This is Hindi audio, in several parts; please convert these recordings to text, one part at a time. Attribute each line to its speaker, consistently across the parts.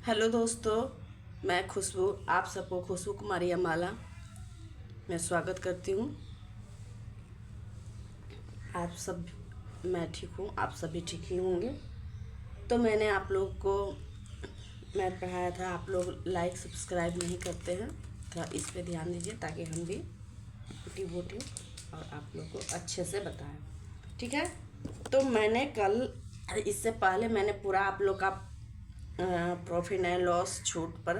Speaker 1: हेलो दोस्तों, मैं खुशबू, आप सबको खुशबू कुमारी अम्बाला मैं स्वागत करती हूँ। आप सब, मैं ठीक हूँ, आप सभी ठीक ही होंगे। तो मैंने आप लोग को मैं पढ़ाया था, आप लोग लाइक सब्सक्राइब नहीं करते हैं, थोड़ा इस पे ध्यान दीजिए ताकि हम भी मोटिवेट और आप लोग को अच्छे से बताएं। ठीक है। तो मैंने कल, इससे पहले मैंने पूरा आप लोग का प्रॉफिट एंड लॉस छूट पर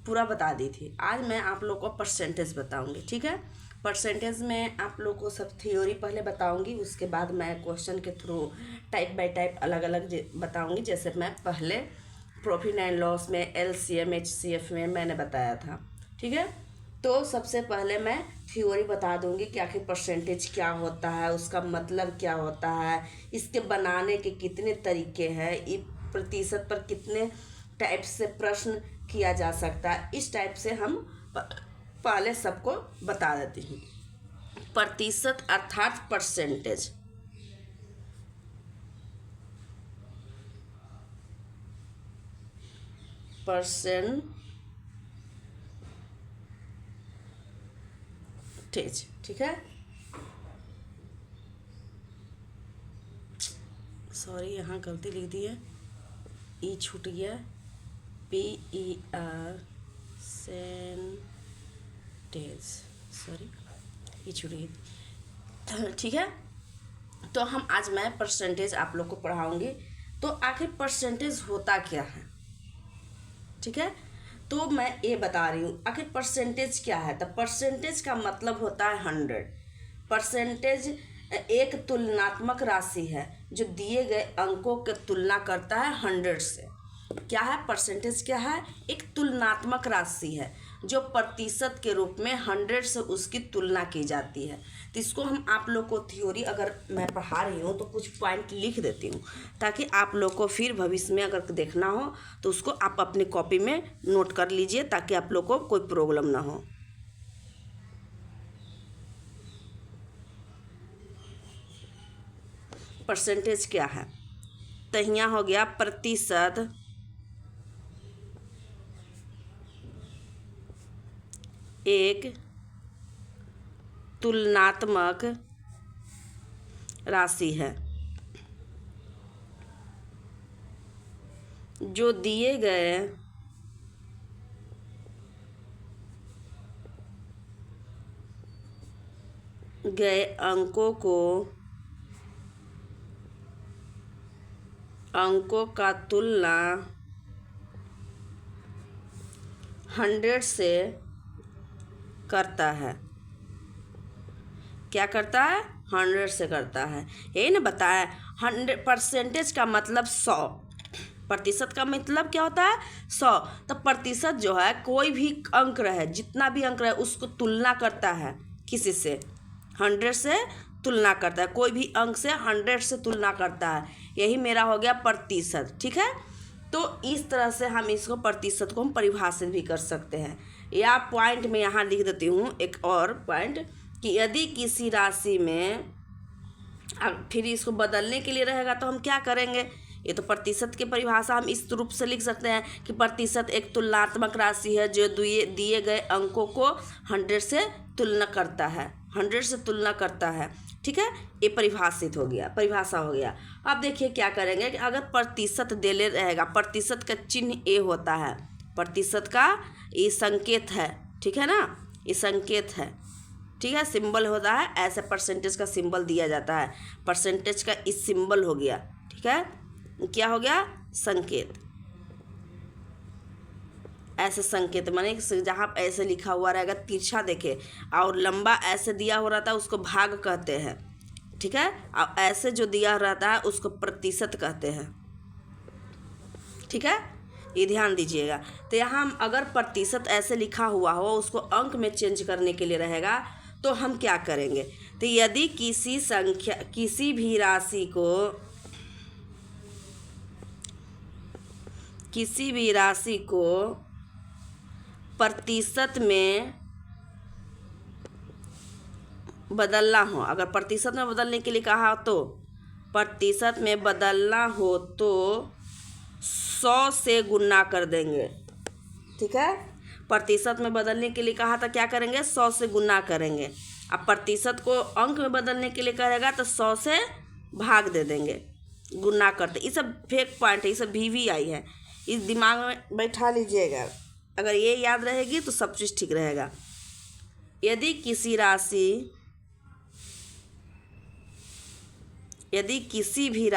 Speaker 1: पूरा बता दी थी। आज मैं आप लोग को परसेंटेज बताऊंगी। ठीक है। परसेंटेज में आप लोग को सब थ्योरी पहले बताऊंगी, उसके बाद मैं क्वेश्चन के थ्रू टाइप बाय टाइप अलग अलग बताऊंगी। जैसे मैं पहले प्रॉफिट एंड लॉस में LCM HCF में मैंने बताया था। ठीक है। तो सबसे पहले मैं थ्योरी बता दूंगी कि आखिर परसेंटेज क्या होता है, उसका मतलब क्या होता है, इसके बनाने के कितने तरीके हैं, प्रतिशत पर कितने टाइप से प्रश्न किया जा सकता है। इस टाइप से हम पहले सबको बता देती हूँ। प्रतिशत अर्थात परसेंटेज, ठीक है। सॉरी, यहाँ गलती लिख दी है, ई छूट गया, PER सेंटेज, सॉरी ये छूट गई। ठीक है। तो हम आज मैं परसेंटेज आप लोग को पढ़ाऊंगी। तो आखिर परसेंटेज होता क्या है। ठीक है। तो मैं ये बता रही हूँ आखिर परसेंटेज क्या है। तो परसेंटेज का मतलब होता है 100। परसेंटेज एक तुलनात्मक राशि है जो दिए गए अंकों की तुलना करता है 100 से। क्या है परसेंटेज? क्या है? एक तुलनात्मक राशि है जो प्रतिशत के रूप में 100 से उसकी तुलना की जाती है। तो इसको हम आप लोग को थ्योरी अगर मैं पढ़ा रही हूँ तो कुछ पॉइंट लिख देती हूँ ताकि आप लोग को फिर भविष्य में अगर देखना हो तो उसको आप अपनी कॉपी में नोट कर लीजिए ताकि आप लोग को कोई प्रॉब्लम ना हो। परसेंटेज क्या है? तो यहाँ हो गया प्रतिशत एक तुलनात्मक राशि है जो दिए गए अंकों का तुलना 100 से करता है। क्या करता है? 100 से करता है। यही ना बताया, 100 परसेंटेज का मतलब 100, प्रतिशत का मतलब क्या होता है? 100। तो प्रतिशत जो है कोई भी अंक रहे, जितना भी अंक रहे उसको तुलना करता है किसी से, 100 से तुलना करता है। कोई भी अंक से 100 से तुलना करता है। यही मेरा हो गया प्रतिशत। ठीक है। तो इस तरह से हम इसको प्रतिशत को हम परिभाषित भी कर सकते हैं। या पॉइंट में यहाँ लिख देती हूँ एक और पॉइंट कि यदि किसी राशि में, अब फिर इसको बदलने के लिए रहेगा तो हम क्या करेंगे? ये तो प्रतिशत की परिभाषा हम इस रूप से लिख सकते हैं कि प्रतिशत एक तुलनात्मक राशि है जो दिए गए अंकों को 100 से तुलना करता है, 100 से तुलना करता है। ठीक है। ये परिभाषित हो गया, परिभाषा हो गया। अब देखिए क्या करेंगे कि अगर प्रतिशत देले रहेगा, प्रतिशत का चिन्ह ए होता है, प्रतिशत का ये संकेत है। ठीक है ना, ये संकेत है। ठीक है, सिंबल होता है, ऐसे परसेंटेज का सिंबल दिया जाता है। परसेंटेज का इस सिंबल हो गया। ठीक है, क्या हो गया? संकेत। ऐसे संकेत माने जहाँ ऐसे लिखा हुआ रहेगा तिरछा देखे और लंबा ऐसे दिया हो रहता है उसको भाग कहते हैं। ठीक है, और ऐसे जो दिया रहता है उसको प्रतिशत कहते हैं। ठीक है, ये ध्यान दीजिएगा। तो यहाँ अगर प्रतिशत ऐसे लिखा हुआ हो उसको अंक में चेंज करने के लिए रहेगा तो हम क्या करेंगे? तो यदि किसी भी राशि को प्रतिशत में बदलना हो, अगर प्रतिशत में बदलने के लिए कहा तो प्रतिशत में बदलना हो तो 100 से गुना कर देंगे। ठीक है, प्रतिशत में बदलने के लिए कहा था क्या करेंगे, 100 से गुना करेंगे। अब प्रतिशत को अंक में बदलने के लिए कहेगा तो 100 से भाग दे देंगे, गुना करते। ये सब फेक पॉइंट है, ये सब VVI है, इस दिमाग में बैठा लीजिएगा। अगर ये याद रहेगी तो सब चीज़ ठीक रहेगा। यदि किसी भी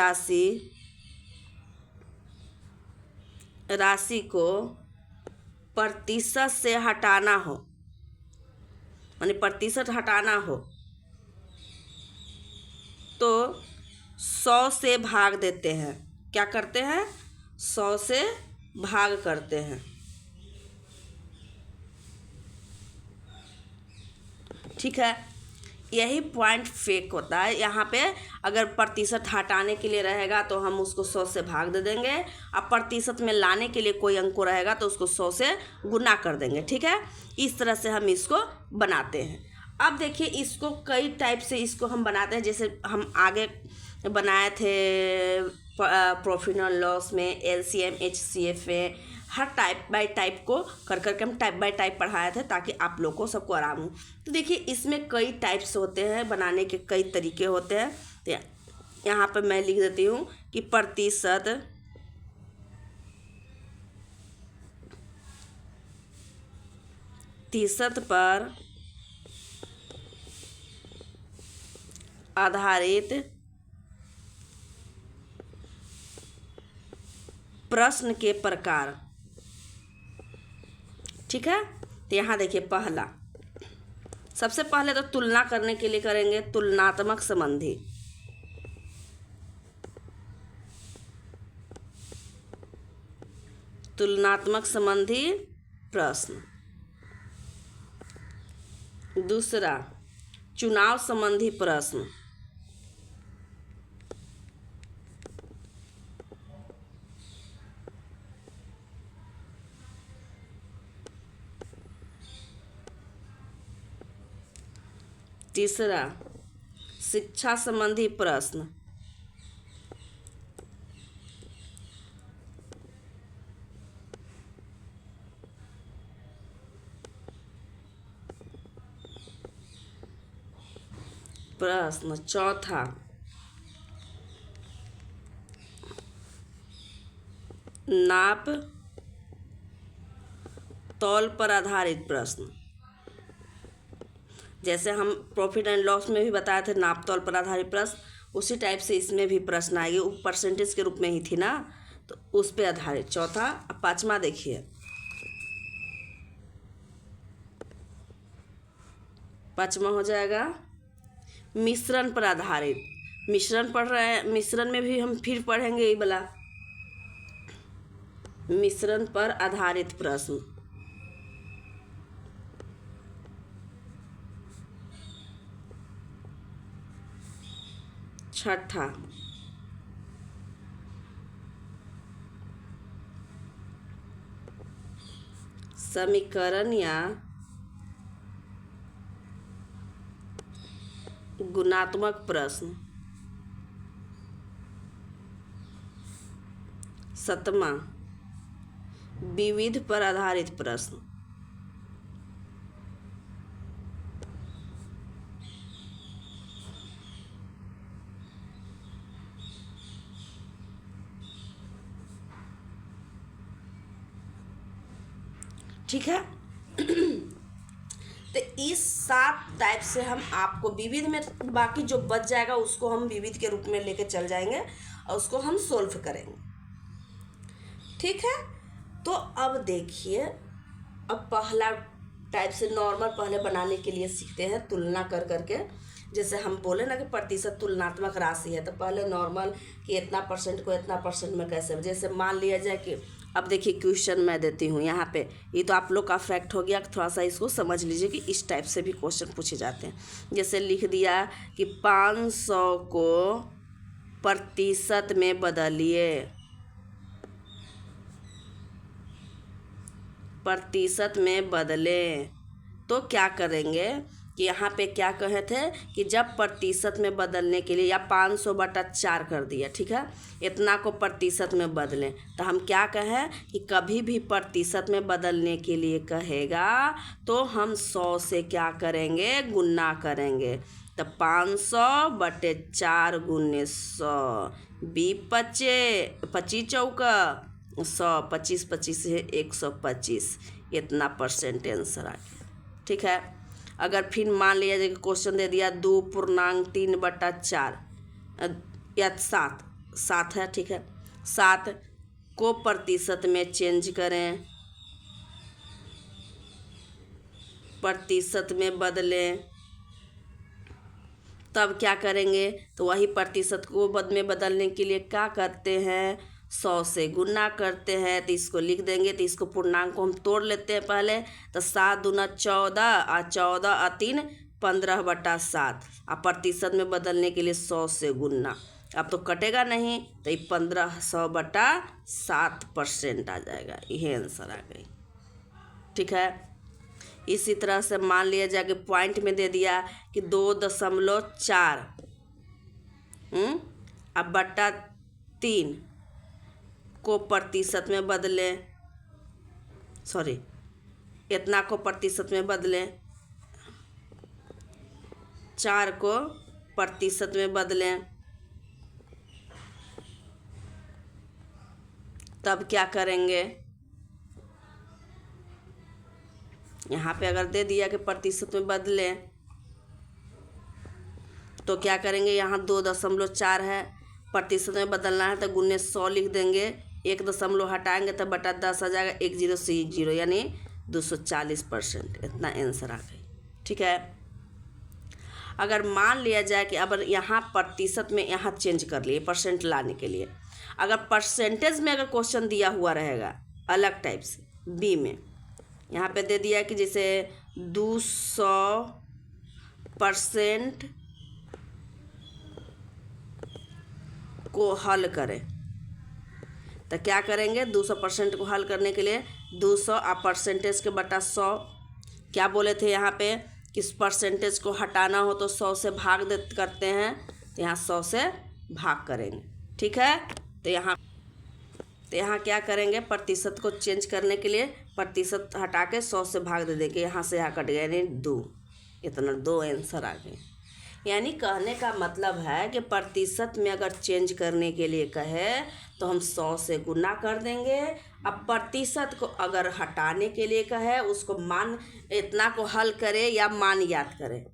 Speaker 1: राशि को प्रतिशत से हटाना हो, माने प्रतिशत हटाना हो, तो 100 से भाग देते हैं। क्या करते हैं, 100 से भाग करते हैं। ठीक है, यही पॉइंट फेक होता है। यहाँ पे अगर प्रतिशत हटाने के लिए रहेगा तो हम उसको 100 से भाग दे देंगे, अब प्रतिशत में लाने के लिए कोई अंक रहेगा तो उसको 100 से गुना कर देंगे। ठीक है, इस तरह से हम इसको बनाते हैं। अब देखिए, इसको कई टाइप से इसको हम बनाते हैं। जैसे हम आगे बनाए थे प्रॉफिट एंड लॉस में, LCM HCF में, हर टाइप बाय टाइप को कर करके हम टाइप बाय टाइप पढ़ाए थे ताकि आप लोग को सबको आराम हो। तो देखिए, इसमें कई टाइप्स होते हैं, बनाने के कई तरीके होते हैं। तो यहाँ पर मैं लिख देती हूँ कि प्रतिशत पर आधारित प्रश्न के प्रकार। ठीक है, तो यहाँ देखिए, पहला, सबसे पहले तो तुलना करने के लिए करेंगे तुलनात्मक संबंधी। तुलनात्मक संबंधी प्रश्न। दूसरा, चुनाव संबंधी प्रश्न। तीसरा, शिक्षा संबंधी प्रश्न। चौथा, नाप तौल पर आधारित प्रश्न। जैसे हम प्रॉफिट एंड लॉस में भी बताए थे नाप तौल पर आधारित प्रश्न, उसी टाइप से इसमें भी प्रश्न आएंगे। वो परसेंटेज के रूप में ही थी ना, तो उस पर आधारित। चौथा। अब पांचवा देखिए, पांचवा हो जाएगा मिश्रण पर आधारित। मिश्रण पढ़ रहे हैं, मिश्रण में भी हम फिर पढ़ेंगे ये वाला मिश्रण पर आधारित प्रश्न। छठा, समीकरण या गुणात्मक प्रश्न। सतमा, विविध पर आधारित प्रश्न। ठीक है, तो इस 7 टाइप से हम आपको विविध में, बाकी जो बच जाएगा उसको हम विविध के रूप में लेके चल जाएंगे और उसको हम सोल्व करेंगे। ठीक है, तो अब देखिए, अब पहला टाइप से नॉर्मल पहले बनाने के लिए सीखते हैं तुलना कर करके। जैसे हम बोले ना कि प्रतिशत तुलनात्मक राशि है, तो पहले नॉर्मल कि इतना परसेंट को इतना परसेंट में कैसे, जैसे मान लिया जाए कि अब देखिए क्वेश्चन मैं देती हूँ यहाँ पे, ये तो आप लोग का फैक्ट हो गया, थोड़ा सा इसको समझ लीजिए कि इस टाइप से भी क्वेश्चन पूछे जाते हैं। जैसे लिख दिया कि 500 को प्रतिशत में बदलिए, प्रतिशत में बदलें, तो क्या करेंगे कि कि यहाँ पे क्या कहे थे कि जब प्रतिशत में बदलने के लिए या 500/4 कर दिया, ठीक है, इतना को प्रतिशत में बदलें, तो हम क्या कहें कि कभी भी प्रतिशत में बदलने के लिए कहेगा तो हम 100 से क्या करेंगे, गुना करेंगे। तो 500/4 गुने 100, 25 चौका 100, 25 है 125, इतना परसेंट आंसर आ गया। ठीक है, अगर फिर मान लिया जाए कि क्वेश्चन दे दिया 2.3/4 या 7 है, ठीक है, 7 को प्रतिशत में चेंज करें, प्रतिशत में बदलें, तब क्या करेंगे, तो वही प्रतिशत को में बदलने के लिए क्या करते हैं, 100 से गुना करते हैं। तो इसको लिख देंगे, तो इसको पूर्णांक को हम तोड़ लेते हैं पहले। तो 7 दूना 14 और 14 और 3 15/7, और प्रतिशत में बदलने के लिए 100 से गुना। अब तो कटेगा नहीं, तो ये 1500/7% आ जाएगा। यही आंसर आ गई। ठीक है, इसी तरह से मान लिया जाए कि पॉइंट में दे दिया कि 2.4 अब बटा 3 को प्रतिशत में बदलें, सॉरी इतना को प्रतिशत में बदलें, 4 को प्रतिशत में बदलें, तब क्या करेंगे, यहाँ पे अगर दे दिया कि प्रतिशत में बदलें तो क्या करेंगे, यहाँ 2.4 है, प्रतिशत में बदलना है तो गुने 100 लिख देंगे, 1 दशमलव हटाएंगे तो बटा 10 आ जाएगा, 1 0 से 1 0 यानी 240%, इतना आंसर आ गई। ठीक है, अगर मान लिया जाए कि अब यहाँ प्रतिशत में यहाँ चेंज कर लिए परसेंट लाने के लिए, अगर परसेंटेज में अगर क्वेश्चन दिया हुआ रहेगा अलग टाइप से, बी में यहाँ पे दे दिया कि जैसे 200% को हल करें, तो क्या करेंगे, 200% को हल करने के लिए 200 और परसेंटेज के बटा 100, क्या बोले थे यहाँ पे कि इस परसेंटेज को हटाना हो तो 100 से भाग दे करते हैं, तो यहाँ 100 से भाग करेंगे। ठीक है, तो यहाँ क्या करेंगे, प्रतिशत को चेंज करने के लिए प्रतिशत हटा के 100 से भाग दे देंगे, यहाँ से यहाँ कट गया यानी 2, इतना 2 आंसर आ गए। यानी कहने का मतलब है कि प्रतिशत में अगर चेंज करने के लिए कहे तो हम 100 से गुना कर देंगे। अब प्रतिशत को अगर हटाने के लिए कहे, उसको मान इतना को हल करे या मान ज्ञात करें,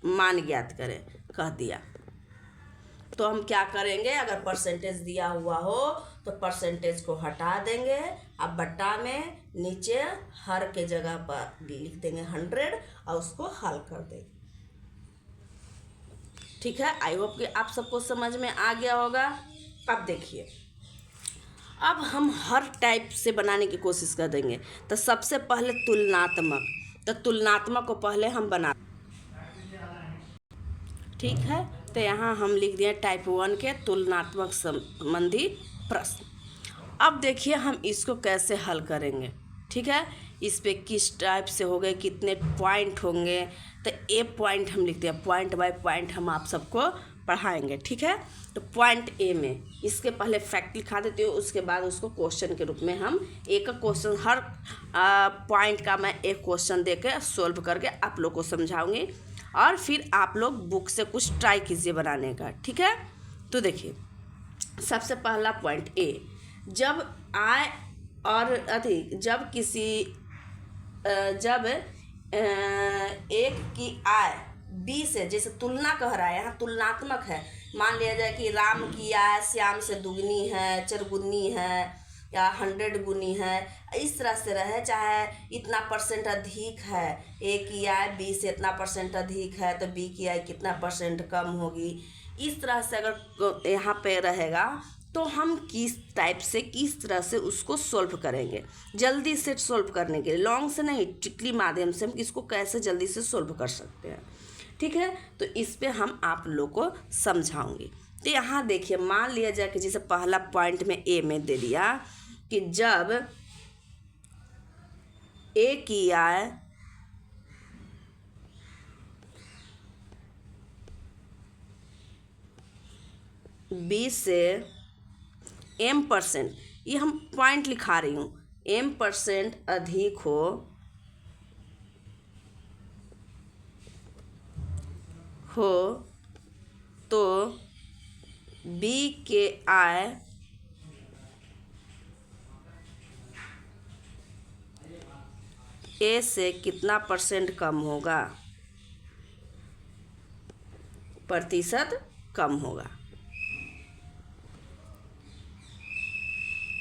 Speaker 1: मान ज्ञात करें कह दिया, तो हम क्या करेंगे, अगर परसेंटेज दिया हुआ हो तो परसेंटेज को हटा देंगे, अब बट्टा में नीचे हर के जगह पर लिख देंगे 100 और उसको हल कर देंगे। ठीक है, आई होप कि आप सबको समझ में आ गया होगा। अब देखिए, अब हम हर टाइप से बनाने की कोशिश कर देंगे। तो सबसे पहले तुलनात्मक, तो तुलनात्मक को पहले हम बना, ठीक है, तो यहाँ हम लिख दिए टाइप 1 के तुलनात्मक संबंधी प्रश्न। अब देखिए हम इसको कैसे हल करेंगे। ठीक है, इस पे किस टाइप से हो गए, कितने पॉइंट होंगे, तो ए पॉइंट हम लिखते हैं, पॉइंट बाय पॉइंट हम आप सबको पढ़ाएंगे। ठीक है, तो पॉइंट ए में इसके पहले फैक्ट लिखा देती हूँ, उसके बाद उसको क्वेश्चन के रूप में हम एक क्वेश्चन हर पॉइंट का मैं एक क्वेश्चन देकर सोल्व करके आप लोग को समझाऊंगी, और फिर आप लोग बुक से कुछ ट्राई कीजिए बनाने का। ठीक है, तो देखिए सबसे पहला पॉइंट ए, जब आय और अधिक, जब किसी जब एक की आय बी से, जैसे तुलना कह रहा है, यहाँ तुलनात्मक है, मान लिया जाए कि राम की आय श्याम से दुगनी है, चरगुनी है या 100 गुनी है, इस तरह से रहे, चाहे इतना परसेंट अधिक है, ए की आय बी से इतना परसेंट अधिक है तो बी की आय कितना परसेंट कम होगी, इस तरह से अगर यहाँ पे रहेगा तो हम किस टाइप से, किस तरह से उसको सोल्व करेंगे, जल्दी से सोल्व करने के लिए, लॉन्ग से नहीं, ट्रिकली माध्यम से हम इसको कैसे जल्दी से सोल्व कर सकते हैं। ठीक है, तो इस पे हम आप लोग को समझाऊंगी। तो यहाँ देखिए, मान लिया जाए कि जैसे पहला पॉइंट में ए में दे दिया कि जब ए की आय बी से m%, ये हम पॉइंट लिखा रही हूँ, m% अधिक हो तो बी के आय ए से कितना % कम होगा, प्रतिशत कम होगा,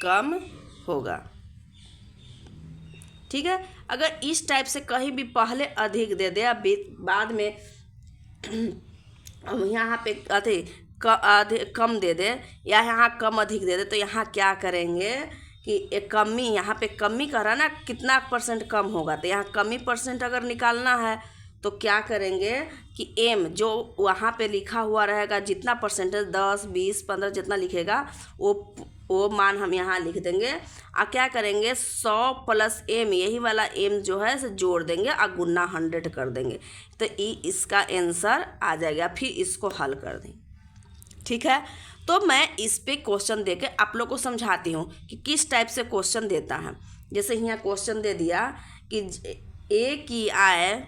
Speaker 1: कम होगा। ठीक है, अगर इस टाइप से कहीं भी पहले अधिक दे दे, अब बाद में यहाँ पे अधिक कम दे दे या यहाँ कम अधिक दे दे, तो यहाँ क्या करेंगे कि एक कमी, यहाँ पे कमी कह रहा ना कितना % कम होगा, तो यहाँ कमी % अगर निकालना है तो क्या करेंगे कि m जो वहाँ पे लिखा हुआ रहेगा जितना %, 10, 20, 15 जितना लिखेगा वो मान हम यहाँ लिख देंगे। और क्या करेंगे 100 + m, यही वाला m जो है से जोड़ देंगे और गुना 100 कर देंगे, तो इसका आंसर आ जाएगा। फिर इसको हल कर देंगे। ठीक है, तो मैं इस पे क्वेश्चन देके आप लोग को समझाती हूँ कि किस टाइप से क्वेश्चन देता है। जैसे यहाँ क्वेश्चन दे दिया कि ए की आय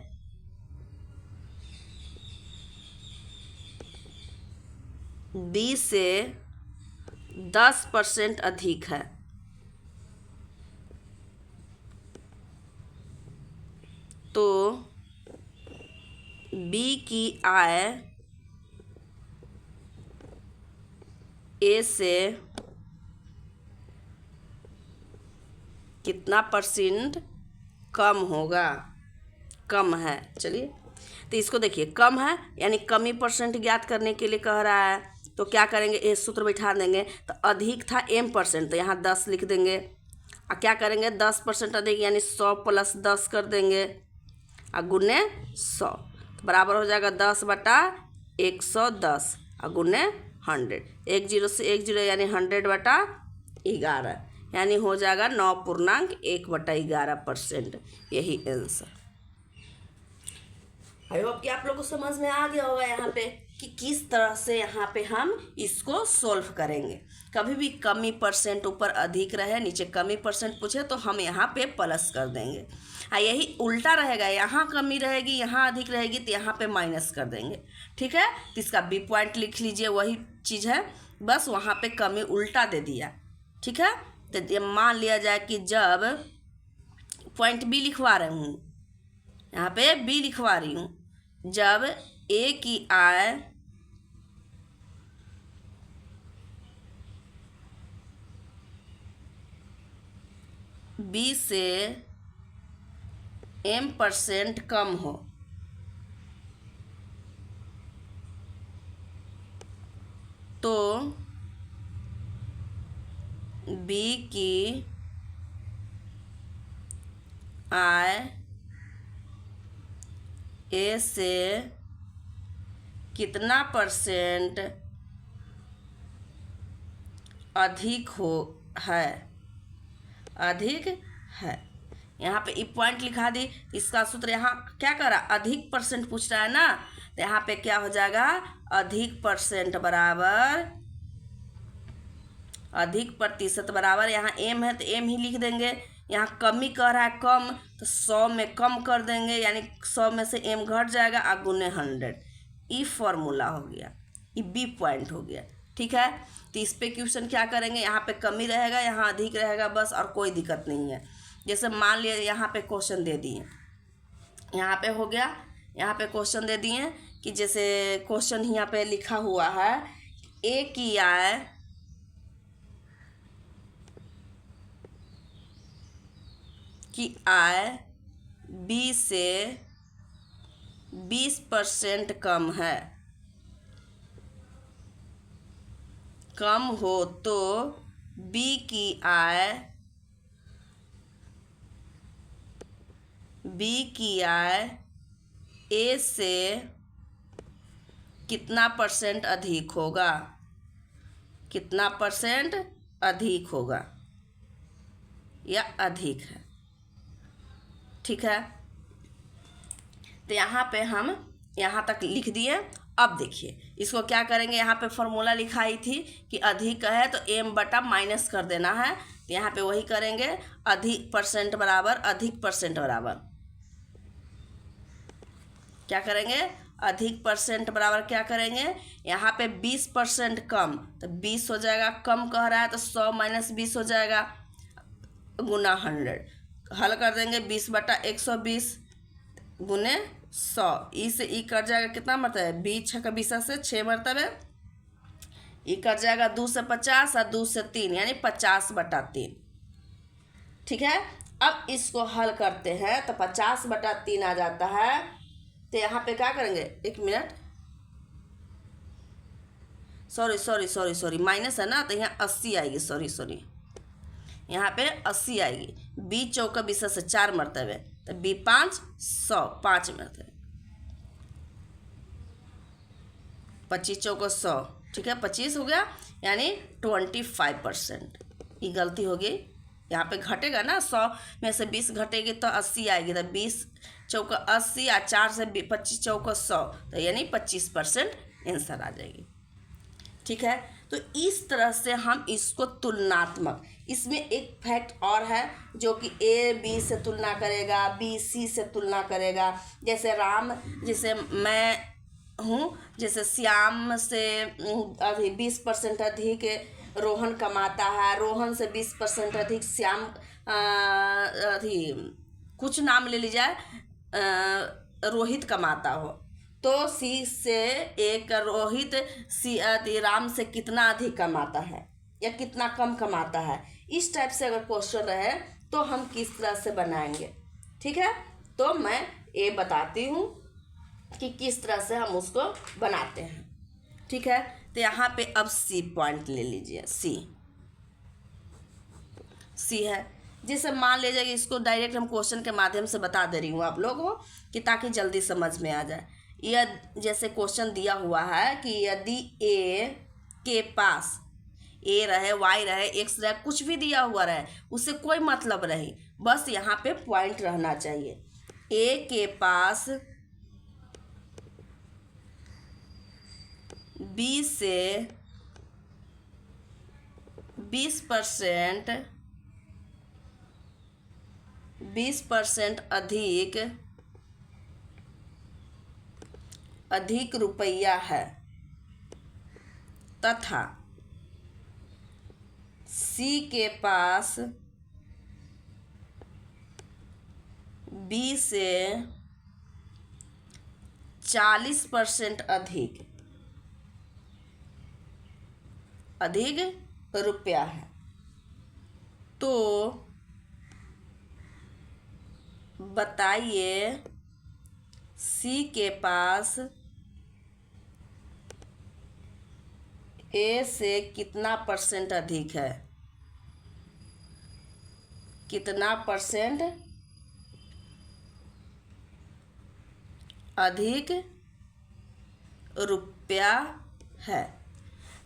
Speaker 1: बी से 10% अधिक है, तो बी की आय ए से कितना % कम होगा, कम है। चलिए, तो इसको देखिए, कम है यानी कमी % ज्ञात करने के लिए कह रहा है, तो क्या करेंगे, ये सूत्र बैठा देंगे। तो अधिक था m%, तो यहाँ 10 लिख देंगे। और क्या करेंगे 10% अधिक यानी 100 + 10 कर देंगे और गुने 100, तो बराबर हो जाएगा 10/110 और गुने 100। 1 0 से 1 0 यानी 100/11, यानी हो जाएगा 9.1/11%। यही आंसर। आई होप कि आप लोग को समझ में आ गया होगा यहाँ पे कि किस तरह से यहाँ पे हम इसको सोल्व करेंगे। कभी भी कमी % ऊपर अधिक रहे, नीचे कमी % पूछे तो हम यहाँ पे प्लस कर देंगे। यही उल्टा रहेगा, यहाँ कमी रहेगी यहाँ अधिक रहेगी तो यहाँ पे माइनस कर देंगे। ठीक है, तो इसका बी पॉइंट लिख लीजिए, वही चीज़ है, बस वहाँ पे कमी उल्टा दे दिया। ठीक है, तो मान लिया जाए कि जब पॉइंट बी लिखवा रही हूँ, यहाँ पे बी लिखवा रही हूँ, जब ए की आय बी से m% कम हो, तो बी की आय ए से कितना % अधिक है, अधिक है। यहाँ पे ई पॉइंट लिखा दी। इसका सूत्र यहाँ क्या कर रहा, अधिक % पूछ रहा है ना, तो यहाँ पे क्या हो जाएगा, अधिक % बराबर, अधिक प्रतिशत बराबर, यहाँ m है तो m ही लिख देंगे। यहाँ कमी कह रहा है कम, तो 100 में कम कर देंगे, यानी 100 में से m घट जाएगा और गुने 100। ई फॉर्मूला हो गया, ई बी पॉइंट हो गया। ठीक है, तो इस पे क्वेश्चन क्या करेंगे, यहाँ पे कमी रहेगा यहाँ अधिक रहेगा, बस, और कोई दिक्कत नहीं है। जैसे मान लिया यहाँ पे क्वेश्चन दे दिए, यहाँ पे हो गया, यहाँ पे क्वेश्चन दे दिए कि जैसे क्वेश्चन यहाँ पे लिखा हुआ है ए की आय बी से 20% कम है, कम हो तो बी की आय ए से कितना % अधिक होगा, कितना % अधिक होगा या अधिक है। ठीक है, तो यहाँ पे हम यहाँ तक लिख दिए अब देखिए इसको क्या करेंगे, यहाँ पे फॉर्मूला लिखाई थी कि अधिक है तो m बटा माइनस कर देना है, तो यहाँ पे वही करेंगे, अधिक परसेंट बराबर अधिक परसेंट बराबर क्या करेंगे, अधिक परसेंट बराबर क्या करेंगे, यहाँ पे 20% कम तो 20 हो जाएगा, कम कह रहा है तो 100 माइनस 20 हो जाएगा गुना 100, हल कर देंगे 20 बटा 120 गुने 100, ई से ई कट जाएगा, कितना मरतबा है 20 छः का 20 से 6 मरतबे, ई कट जाएगा 2 से 50 और 2 से 3 यानी 50 बटा 3। ठीक है, अब इसको हल करते हैं तो 50 बटा 3 आ जाता है, तो यहाँ पे क्या करेंगे, एक मिनट, सॉरी माइनस है ना, तो यहाँ 80 आएगी, सॉरी यहाँ पे 80 आएगी, 20 चौका 20 से 4 मरतबे तो 5 100 5 मरतबे, 25 चौका 100, ठीक है 25 हो गया यानी 25%। ये गलती हो गई, यहाँ पे घटेगा ना, 100 में से 20 घटेगी तो 80 आएगी, तो 20 चौका 80 और 4 से 25 चौका 100 तो यानी 25% आंसर आ जाएगी। ठीक है, तो इस तरह से हम इसको तुलनात्मक, इसमें एक फैक्ट और है जो कि ए बी से तुलना करेगा, बी सी से तुलना करेगा, जैसे राम, जैसे मैं हूँ, जैसे श्याम से 20% अधिक रोहन कमाता है, रोहन से 20% अधिक श्याम कुछ नाम ले लीजिए, रोहित कमाता हो, तो सी से एक रोहित राम से कितना अधिक कमाता है या कितना कम कमाता है, इस टाइप से अगर क्वेश्चन रहे तो हम किस तरह से बनाएंगे। ठीक है, तो मैं ये बताती हूँ कि किस तरह से हम उसको बनाते हैं। ठीक है, तो यहाँ पे अब सी पॉइंट ले लीजिए, सी है, जैसे मान लीजिए कि इसको डायरेक्ट हम क्वेश्चन के माध्यम से बता दे रही हूँ आप लोगों को कि ताकि जल्दी समझ में आ जाए। यह जैसे क्वेश्चन दिया हुआ है कि यदि ए के पास ए रहे, वाई रहे, एक्स रहे, कुछ भी दिया हुआ रहे, उससे कोई मतलब नहीं, बस यहाँ पे पॉइंट रहना चाहिए। ए के पास बी से 20% अधिक रुपया है, तथा सी के पास बी से 40% अधिक रुपया है, तो बताइए सी के पास ए से कितना परसेंट अधिक है, कितना परसेंट अधिक रुपया है।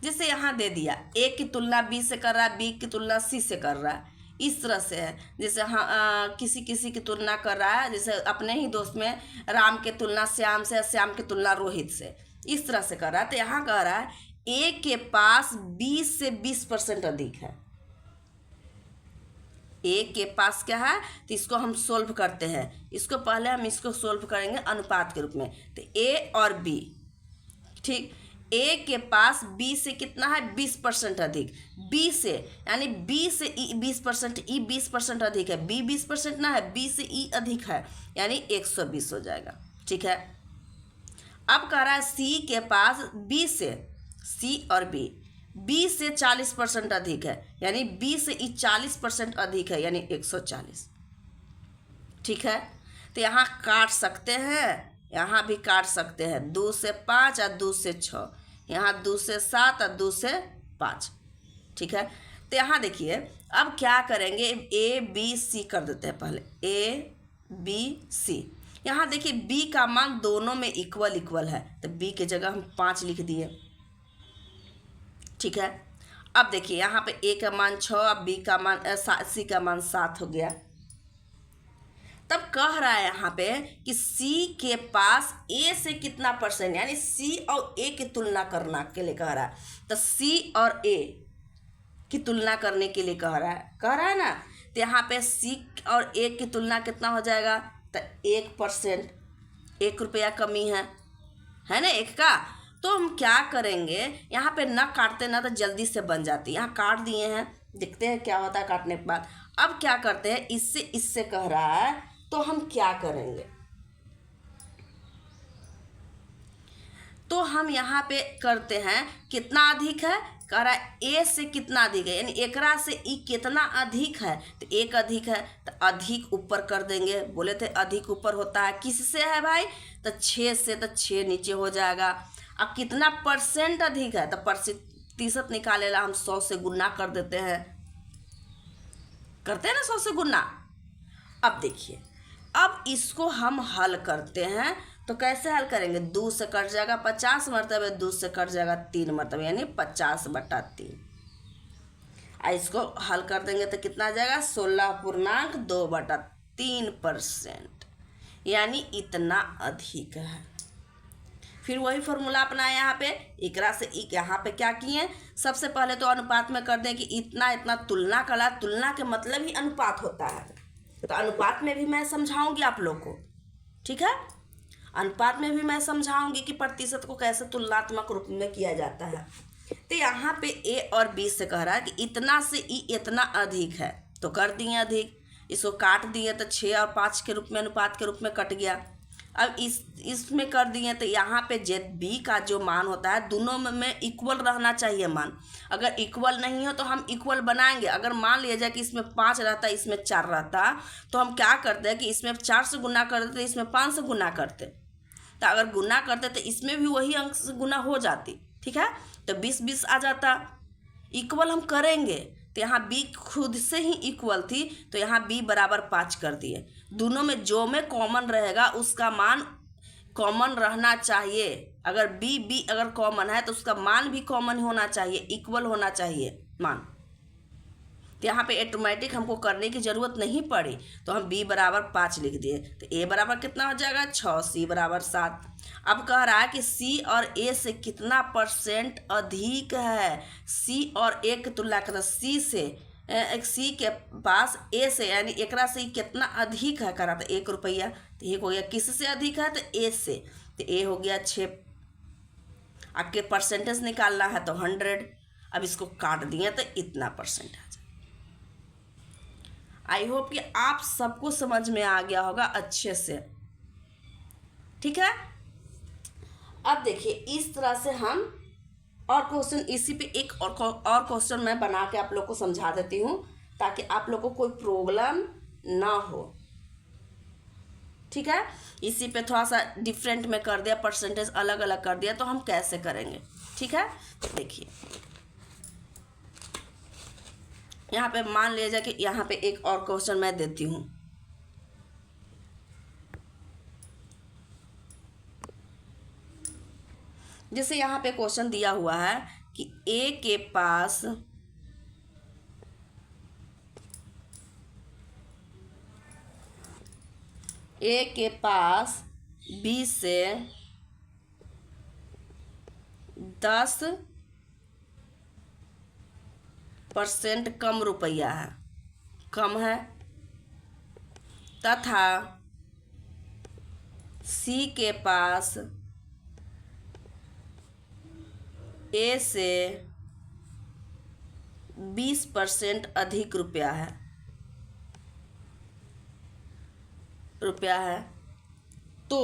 Speaker 1: जैसे यहाँ दे दिया ए की तुलना बी से कर रहा है, बी की तुलना सी से कर रहा है, इस तरह से है। जैसे हाँ किसी की तुलना कर रहा है, जैसे अपने ही दोस्त में राम की तुलना श्याम से, श्याम की तुलना रोहित से, इस तरह से कर रहा है। तो यहाँ कह रहा है ए के पास 20 से 20% अधिक है, ए के पास क्या है, तो इसको हम सोल्व करते हैं। इसको पहले हम इसको सोल्व करेंगे अनुपात के रूप में, तो ए और बी, ठीक, ए के पास बी से कितना है 20% अधिक, बी से यानी बी से ई 20%, ई 20% अधिक है, बी 20% ना है, बी से ई अधिक है यानी 120 हो जाएगा। ठीक है, अब कह रहा है सी के पास बी से, सी और बी से 40% अधिक है, यानी बी से ई 40% अधिक है यानी 140। ठीक है, तो यहाँ काट सकते हैं, यहाँ भी काट सकते हैं, 2 से 5 और 2 से 6, यहाँ 2 से 7 और 2 से 5। ठीक है, तो यहाँ देखिए अब क्या करेंगे, ए बी सी कर देते हैं पहले, ए बी सी। यहाँ देखिए बी का मान दोनों में इक्वल है, तो बी की जगह हम 5 लिख दिए। ठीक है, अब देखिए यहाँ पे ए का मान 6, अब बी का मान सी का मान 7 हो गया। तब कह रहा है यहाँ पे कि सी के पास ए से कितना परसेंट, यानी सी और ए की तुलना करना के लिए कह रहा है। तो सी और ए की तुलना करने के लिए कह रहा है ना। तो यहाँ पे सी और ए की तुलना कितना हो जाएगा, तो 1%, 1 रुपया कमी है ना एक का। तो हम क्या करेंगे, यहाँ पे ना काटते ना तो जल्दी से बन जाती, यहाँ काट दिए हैं, देखते हैं क्या होता है काटने के बाद। अब क्या करते हैं, इससे कह रहा है तो हम क्या करेंगे, तो हम यहाँ पे करते हैं कितना अधिक है, कह रहा है ए से कितना अधिक है, यानी एकरा से ई कितना अधिक है, तो 1 अधिक है तो अधिक ऊपर कर देंगे। बोले थे अधिक ऊपर होता है किससे है भाई, तो 6 से, तो 6 नीचे हो जाएगा। अब कितना परसेंट अधिक है, तो प्रतिशत निकालेला हम 100 से गुना कर देते हैं, करते हैं ना 100 से गुना। अब देखिए, अब इसको हम हल करते हैं, तो कैसे हल करेंगे, 2 से कट जाएगा 50 मरतबे, 2 से कट जाएगा 3 मरतबे, यानी 50/3। इसको हल कर देंगे तो कितना आ जाएगा, 16.2/3%, यानी इतना अधिक है। फिर वही फॉर्मूला अपना यहाँ पे, एकरा से यहाँ पे क्या किए, सबसे पहले तो अनुपात में कर दें कि इतना इतना तुलना करा, तुलना के मतलब ही अनुपात होता है। तो अनुपात में भी मैं समझाऊंगी आप लोग को, ठीक है। अनुपात में भी मैं समझाऊंगी कि प्रतिशत को कैसे तुलनात्मक रूप में किया जाता है। तो यहाँ पे ए और बी से कह रहा है कि इतना से ई इतना अधिक है, तो कर दिए अधिक, इसको काट दिए तो 6 और 5 के रूप में अनुपात के रूप में कट गया। अब इसमें कर दिए तो यहाँ पे जे बी का जो मान होता है, दोनों में इक्वल रहना चाहिए मान। अगर इक्वल नहीं हो तो हम इक्वल बनाएंगे। अगर मान लिया जाए कि इसमें 5 रहता, इसमें 4 रहता, तो हम क्या करते हैं कि इसमें 4 से गुना कर देते, इसमें 5 से गुना करते। तो अगर गुना करते तो इसमें भी वही अंक से गुना हो जाती, ठीक है। तो 20-20 आ जाता, इक्वल हम करेंगे। तो यहाँ b खुद से ही इक्वल थी, तो यहाँ b बराबर 5 कर दिए। दोनों में जो में कॉमन रहेगा उसका मान कॉमन रहना चाहिए। अगर b अगर कॉमन है तो उसका मान भी कॉमन होना चाहिए, इक्वल होना चाहिए मान। तो यहाँ पे ऑटोमेटिक हमको करने की ज़रूरत नहीं पड़ी, तो हम b बराबर 5 लिख दिए। तो a बराबर कितना हो जाएगा, 6, c बराबर 7। अब कह रहा है कि c और a से कितना परसेंट अधिक है, c और a की तुलना करना, c के पास a से, यानी एकरा से कितना अधिक है करा, तो 1 रुपया। तो 1 हो गया, किससे अधिक है, तो a से, तो a हो गया 6। आगे परसेंटेज निकालना है तो 100। अब इसको काट दिए तो इतना परसेंट है। आई होप कि आप सबको समझ में आ गया होगा अच्छे से, ठीक है। अब देखिए, इस तरह से हम और क्वेश्चन, इसी पे एक और क्वेश्चन मैं बना के आप लोग को समझा देती हूँ, ताकि आप लोग को कोई प्रॉब्लम ना हो, ठीक है। इसी पे थोड़ा सा डिफरेंट में कर दिया, परसेंटेज अलग अलग कर दिया, तो हम कैसे करेंगे, ठीक है। देखिए, यहाँ पे मान लिया जाए कि यहाँ पे एक और क्वेश्चन मैं देती हूँ। जैसे यहाँ पे क्वेश्चन दिया हुआ है कि ए के पास बी से 10% कम रुपया है, कम है, तथा सी के पास ए से 20% अधिक रुपया है, तो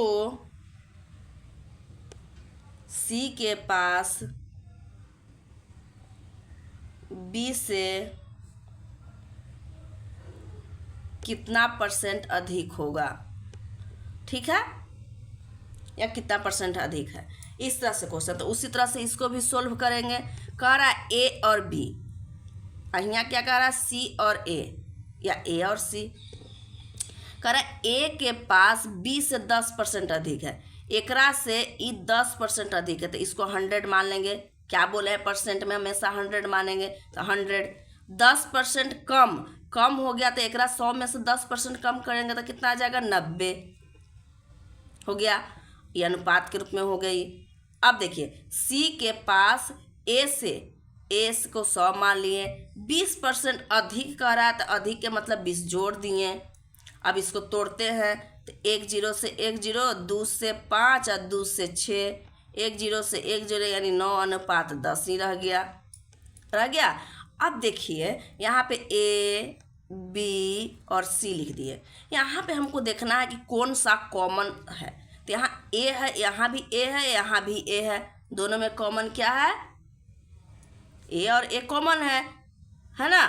Speaker 1: सी के पास बी से कितना परसेंट अधिक होगा, ठीक है, या कितना परसेंट अधिक है, इस तरह से क्वेश्चन। तो उसी तरह से इसको भी सोल्व करेंगे। कह रहा है ए और बी, यहाँ क्या कह रहा है, सी और ए, या ए और सी। कह रहा है ए के पास बी से 10% अधिक है, एकरा से ई 10% अधिक है, तो इसको 100 मान लेंगे। क्या बोले हैं, परसेंट में हमेशा 100 मानेंगे, तो 100। 10% कम, कम हो गया तो एकरा 100 में से 10% कम करेंगे तो कितना आ जाएगा 90 हो गया, ये अनुपात के रूप में हो गई। अब देखिए सी के पास ए को 100 मान लिए, 20% अधिक कह रहा है तो अधिक के मतलब 20 जोड़ दिए। अब इसको तोड़ते हैं तो 1 0 से 1 0, 2 से 5 और 2 से 6, 1 0 से 1 0 यानी 9:10 ही रह गया। अब देखिए यहाँ पे ए बी और सी लिख दिए। यहाँ पे हमको देखना है कि कौन सा कॉमन है। तो यहाँ ए है, यहाँ भी ए है, यहाँ भी ए है, दोनों में कॉमन क्या है? ए और ए कॉमन है ना।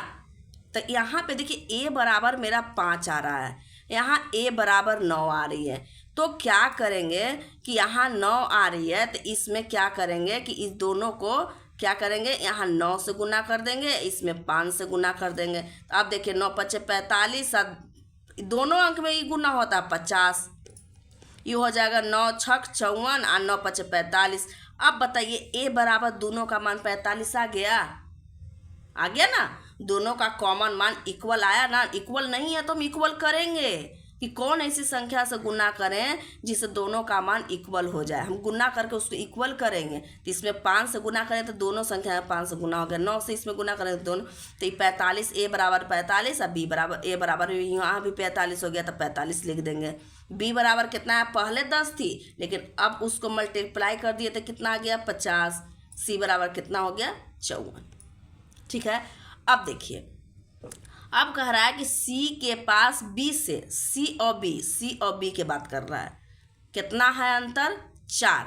Speaker 1: तो यहाँ पे देखिए ए बराबर मेरा 5 आ रहा है, यहाँ ए बराबर 9 आ रही है। तो क्या करेंगे कि यहाँ 9 आ रही है तो इसमें क्या करेंगे कि इस दोनों को क्या करेंगे, यहाँ 9 से गुना कर देंगे, इसमें 5 से गुना कर देंगे। तो अब देखिए 9 5 45, दोनों अंक में ये गुना होता है 50, ये हो जाएगा 9 6 54 और 9 5 45। अब बताइए ए बराबर दोनों का मान 45 आ गया ना, दोनों का कॉमन मान इक्वल आया ना। इक्वल नहीं है तो हम इक्वल करेंगे कि कौन ऐसी संख्या से गुना करें जिससे दोनों का मान इक्वल हो जाए। हम गुना करके उसको इक्वल करेंगे। तो इसमें 5 से गुना करें तो दोनों संख्या में 5 से गुना हो गया, 9 से इसमें गुना करें तो दोनों, तो 45, ए बराबर 45 और बी बराबर ए बराबर यहाँ भी 45 हो गया तो 45 लिख देंगे। बी बराबर कितना है, पहले 10 थी लेकिन अब उसको मल्टीप्लाई कर दिए तो कितना आ गया 50। सी बराबर कितना हो गया 54। ठीक है। अब देखिए अब कह रहा है कि सी के पास बी से, सी और बी के बात कर रहा है, कितना है अंतर 4।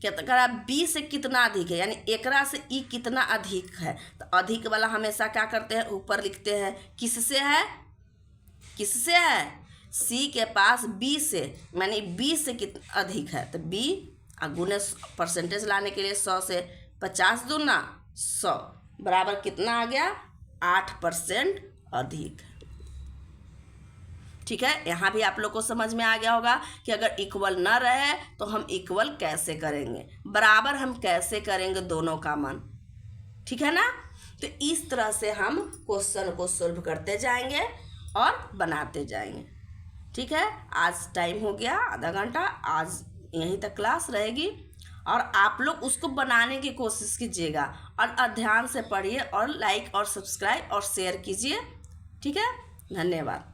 Speaker 1: कितना कह रहा है बी से कितना अधिक है, यानी एकरा से ई कितना अधिक है। तो अधिक वाला हमेशा क्या करते हैं, ऊपर लिखते हैं। किससे है सी के पास बी से, यानी बी से कितना अधिक है तो बी गुने परसेंटेज लाने के लिए 100 से 50 दूना 100 बराबर कितना आ गया 8% अधिक। ठीक है, यहाँ भी आप लोग को समझ में आ गया होगा कि अगर इक्वल ना रहे तो हम इक्वल कैसे करेंगे, बराबर हम कैसे करेंगे दोनों का मान। ठीक है ना। तो इस तरह से हम क्वेश्चन को सोल्व करते जाएंगे और बनाते जाएंगे। ठीक है, आज टाइम हो गया आधा घंटा, आज यहीं तक क्लास रहेगी और आप लोग उसको बनाने की कोशिश कीजिएगा और ध्यान से पढ़िए और लाइक और सब्सक्राइब और शेयर कीजिए। ठीक है, धन्यवाद।